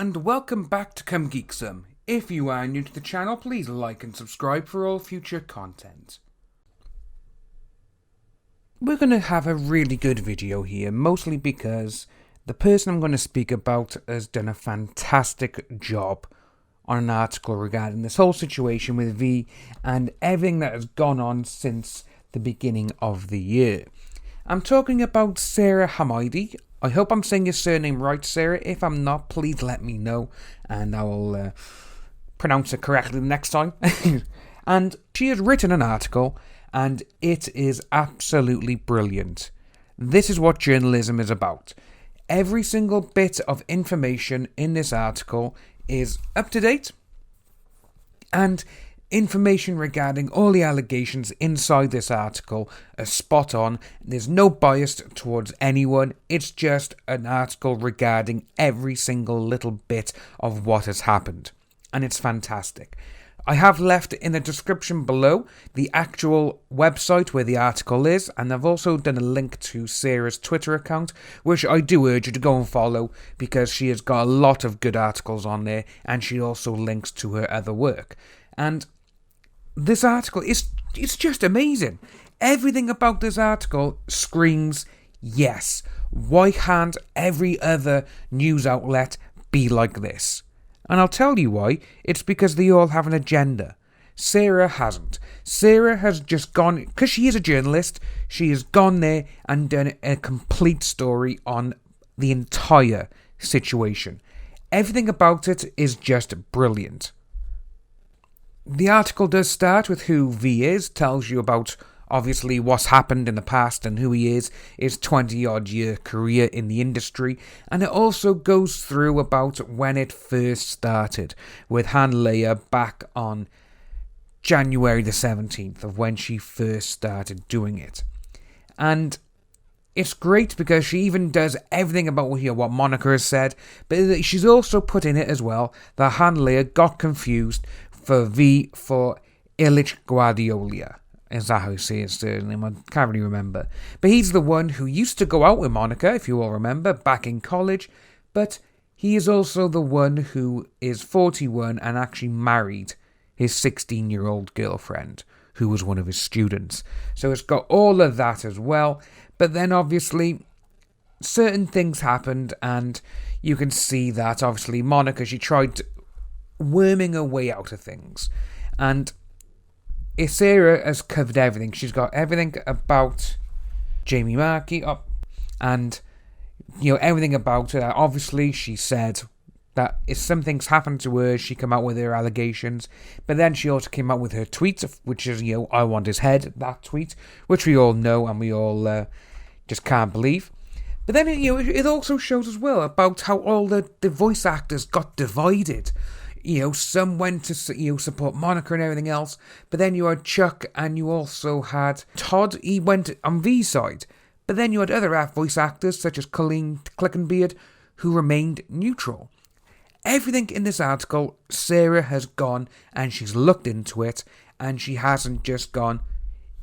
and welcome back to Come Geek Some. If you are new to the channel, please like and subscribe for all future content. We're going to have a really good video here, mostly because the person I'm going to speak about has done a fantastic job on an article regarding this whole situation with V and everything that has gone on since the beginning of the year. I'm talking about Sarah Hamidi. I hope I'm saying your surname right, Sarah. If I'm not, please let me know and I will pronounce it correctly the next time. And she has written an article and it is absolutely brilliant. This is what journalism is about. Every single bit of information in this article is up to date, and information regarding all the allegations inside this article are spot on. There's no bias towards anyone. It's just an article regarding every single little bit of what has happened, and it's fantastic. I have left in the description below the actual website where the article is, and I've also done a link to Sarah's Twitter account, which I do urge you to go and follow because she has got a lot of good articles on there, and she also links to her other work. And this article it's just amazing. Everything about this article screams yes. Why can't every other news outlet be like this? And I'll tell you why. It's because they all have an agenda. Sarah hasn't. Sarah has just gone, because she is a journalist, she has gone there and done a complete story on the entire situation. Everything about it is just brilliant. The article does start with who V is, tells you about obviously what's happened in the past and who he is, his 20-odd year career in the industry, and it also goes through about when it first started, with Hanleia back on January the 17th of when she first started doing it. And it's great because she even does everything about what Monica has said, but she's also put in it as well that Hanleia got confused for V for Ilich Guardiola. Is that how you say his surname? I can't really remember. But he's the one who used to go out with Monica, if you all remember, back in college. But he is also the one who is 41 and actually married his 16-year-old girlfriend, who was one of his students. So it's got all of that as well. But then obviously certain things happened, and you can see that obviously Monica, she tried worming her way out of things. And Sarah has covered everything. She's got everything about Jamie Markey up, and everything about her. Obviously, she said that if something's happened to her, she come out with her allegations. But then she also came out with her tweet, which is I want his head. That tweet, which we all know and we all just can't believe. But then it also shows as well about how all the voice actors got divided. Some went to support Monica and everything else, but then you had Chuck and you also had Todd. He went on V's side, but then you had other voice actors such as Colleen Clickenbeard who remained neutral. Everything in this article, Sarah has gone and she's looked into it, and she hasn't just gone,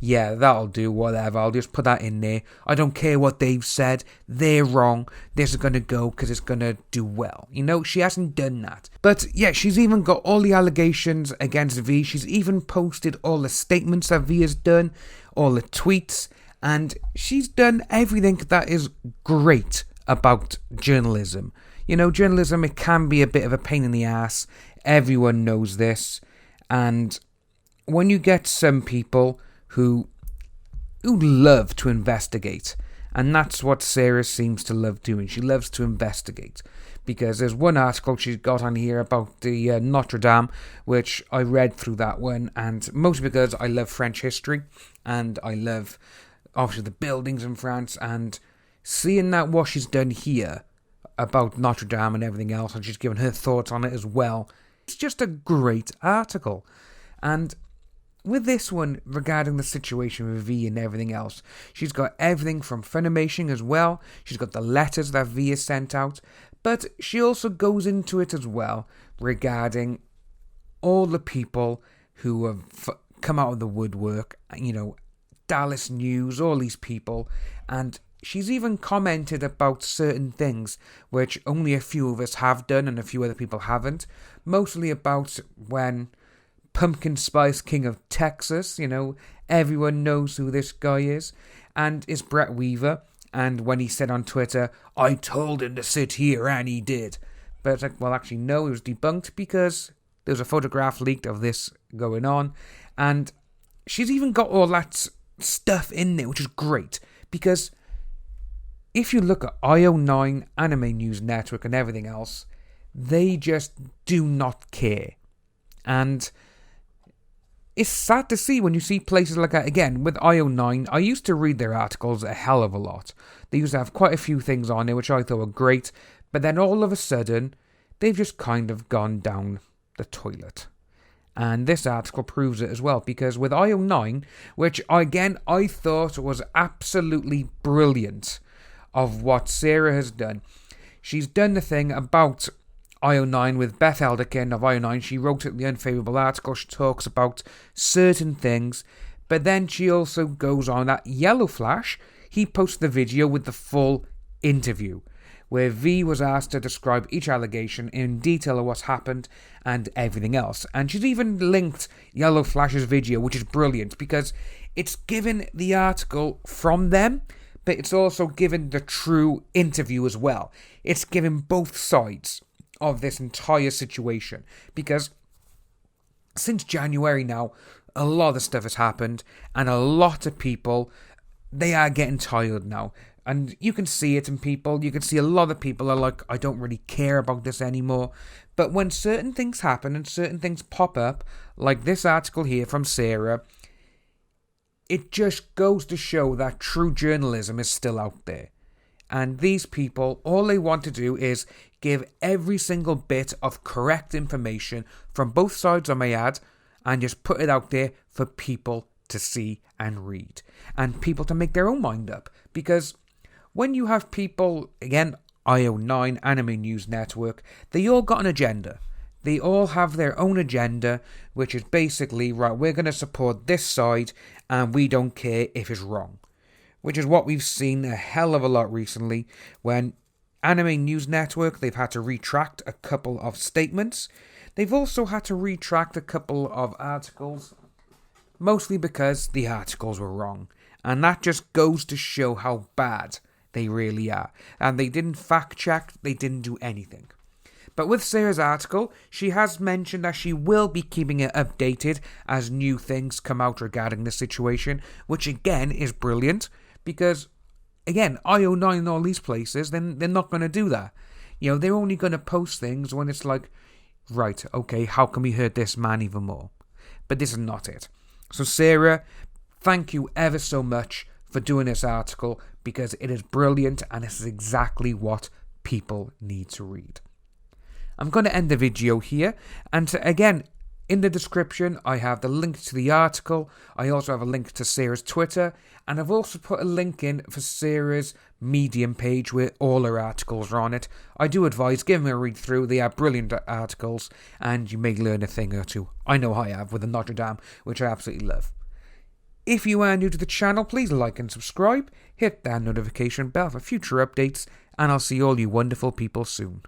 yeah, that'll do, whatever, I'll just put that in there. I don't care what they've said. They're wrong. This is going to go because it's going to do well. She hasn't done that. But yeah, she's even got all the allegations against V. She's even posted all the statements that V has done, all the tweets, and she's done everything that is great about journalism. Journalism, it can be a bit of a pain in the ass. Everyone knows this. And when you get some people who love to investigate, and that's what Sarah seems to love doing. She loves to investigate, because there's one article she's got on here about the Notre Dame, which I read through that one, and mostly because I love French history, and I love obviously the buildings in France, and seeing that what she's done here about Notre Dame and everything else, and she's given her thoughts on it as well. It's just a great article. And with this one, regarding the situation with V and everything else, she's got everything from Funimation as well. She's got the letters that V has sent out. But she also goes into it as well regarding all the people who have come out of the woodwork. Dallas News, all these people. And she's even commented about certain things which only a few of us have done and a few other people haven't. Mostly about when Pumpkin Spice King of Texas, everyone knows who this guy is, and it's Brett Weaver. And when he said on Twitter, "I told him to sit here," and he did. But it's like, well, actually, no, it was debunked because there was a photograph leaked of this going on. And she's even got all that stuff in there, which is great. Because if you look at IO9, Anime News Network, and everything else, they just do not care. And it's sad to see when you see places like that. Again, with IO9, I used to read their articles a hell of a lot. They used to have quite a few things on there which I thought were great, but then all of a sudden, they've just kind of gone down the toilet. And this article proves it as well, because with IO9, which again I thought was absolutely brilliant of what Sarah has done. She's done the thing about IO9 with Beth Elderkin of IO9. She wrote it in the unfavourable article. She talks about certain things, but then she also goes on that Yellow Flash. He posted the video with the full interview, where V was asked to describe each allegation in detail of what's happened and everything else. And she's even linked Yellow Flash's video, which is brilliant because it's given the article from them, but it's also given the true interview as well. It's given both sides of this entire situation, because since January now, a lot of stuff has happened, and a lot of people, they are getting tired now. And you can see it in people. You can see a lot of people are like, I don't really care about this anymore. But when certain things happen and certain things pop up, like this article here from Sarah, it just goes to show that true journalism is still out there. And these people, all they want to do is give every single bit of correct information from both sides, I may add, and just put it out there for people to see and read. And people to make their own mind up. Because when you have people, again, IO9, Anime News Network, they all got an agenda. They all have their own agenda, which is basically, right, we're going to support this side, and we don't care if it's wrong. Which is what we've seen a hell of a lot recently, when Anime News Network, they've had to retract a couple of statements. They've also had to retract a couple of articles, mostly because the articles were wrong. And that just goes to show how bad they really are. And they didn't fact check, they didn't do anything. But with Sarah's article, she has mentioned that she will be keeping it updated as new things come out regarding the situation, which again is brilliant, because again, IO9 and all these places, then they're not going to do that. They're only going to post things when it's like, right, okay, how can we hurt this man even more? But this is not it. So Sarah, thank you ever so much for doing this article, because it is brilliant and this is exactly what people need to read. I'm going to end the video here, and again, in the description I have the link to the article. I also have a link to Sarah's Twitter, and I've also put a link in for Sarah's Medium page where all her articles are on it. I do advise give them a read through. They are brilliant articles, and you may learn a thing or two. I know I have with the Notre Dame, which I absolutely love. If you are new to the channel, please like and subscribe, hit that notification bell for future updates, and I'll see all you wonderful people soon.